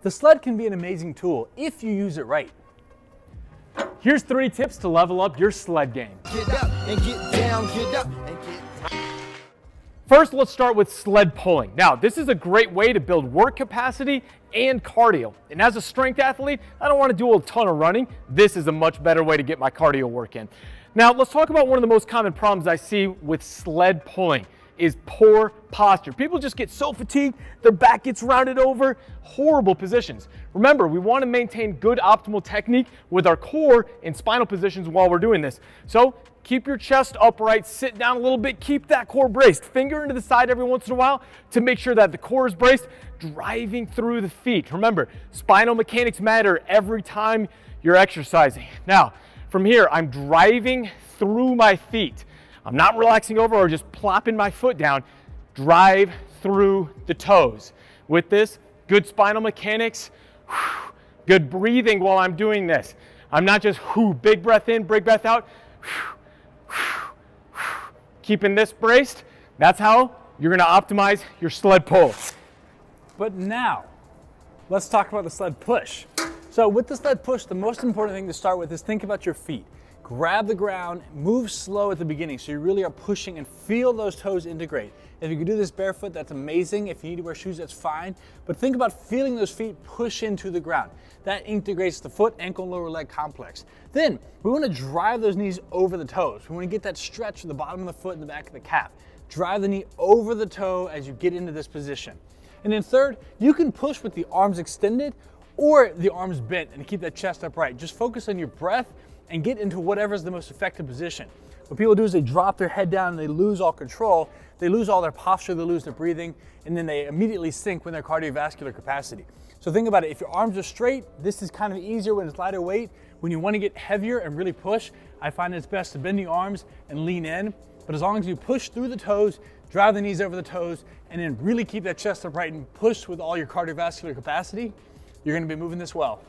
The sled can be an amazing tool if you use it right. Here's 3 tips to level up your sled game. Get up and get down, get up and get down. First, let's start with sled pulling. Now, this is a great way to build work capacity and cardio. And as a strength athlete, I don't want to do a ton of running. This is a much better way to get my cardio work in. Now, let's talk about one of the most common problems I see with sled pulling is poor posture. People just get so fatigued, their back gets rounded over, horrible positions. Remember, we want to maintain good optimal technique with our core and spinal positions while we're doing this. So keep your chest upright, sit down a little bit, keep that core braced. Finger into the side every once in a while to make sure that the core is braced, driving through the feet. Remember, spinal mechanics matter every time you're exercising. Now, from here, I'm driving through my feet. I'm not relaxing over or just plopping my foot down. Drive through the toes. With this, good spinal mechanics, good breathing while I'm doing this. I'm not just big breath in, big breath out. Keeping this braced, that's how you're gonna optimize your sled pull. But now, let's talk about the sled push. So with the sled push, the most important thing to start with is think about your feet. Grab the ground, move slow at the beginning so you really are pushing and feel those toes integrate. If you can do this barefoot, that's amazing. If you need to wear shoes, that's fine. But think about feeling those feet push into the ground. That integrates the foot, ankle, lower leg complex. Then we want to drive those knees over the toes. We want to get that stretch from the bottom of the foot and the back of the calf. Drive the knee over the toe as you get into this position. And then third, you can push with the arms extended or the arms bent and keep that chest upright. Just focus on your breath and get into whatever is the most effective position. What people do is they drop their head down and they lose all control, they lose all their posture, they lose their breathing, and then they immediately sink with their cardiovascular capacity. So think about it, if your arms are straight, this is kind of easier when it's lighter weight. When you want to get heavier and really push, I find it's best to bend the arms and lean in. But as long as you push through the toes, drive the knees over the toes, and then really keep that chest upright and push with all your cardiovascular capacity, you're going to be moving this well.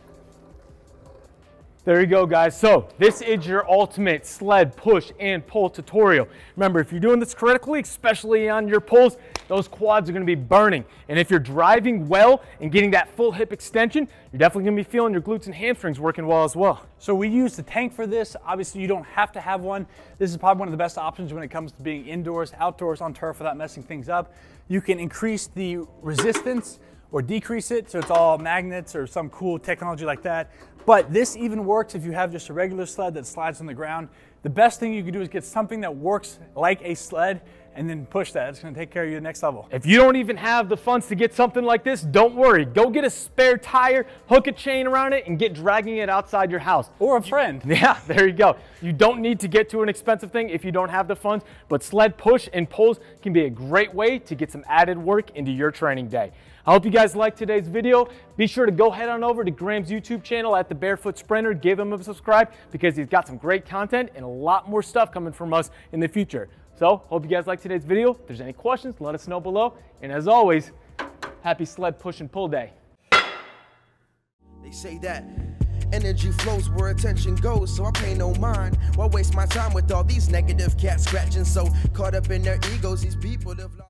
There you go, guys. So this is your ultimate sled push and pull tutorial. Remember, if you're doing this correctly, especially on your pulls, those quads are going to be burning. And if you're driving well and getting that full hip extension, you're definitely going to be feeling your glutes and hamstrings working well as well. So we use the tank for this. Obviously, you don't have to have one. This is probably one of the best options when it comes to being indoors, outdoors, on turf without messing things up. You can increase the resistance or decrease it, so it's all magnets or some cool technology like that. But this even works if you have just a regular sled that slides on the ground. The best thing you can do is get something that works like a sled and then push that. It's gonna take care of you to the next level. If you don't even have the funds to get something like this, don't worry. Go get a spare tire, hook a chain around it, and get dragging it outside your house. Or a friend. Yeah, there you go. You don't need to get to an expensive thing if you don't have the funds, but sled push and pulls can be a great way to get some added work into your training day. I hope you guys liked today's video. Be sure to go head on over to Graham's YouTube channel at The Barefoot Sprinter. Give him a subscribe because he's got some great content and a lot more stuff coming from us in the future. So, hope you guys liked today's video. If there's any questions, let us know below. And as always, happy sled push and pull day. They say that energy flows where attention goes, so I pay no mind. Why waste my time with all these negative cats scratching? So caught up in their egos, these people have lost.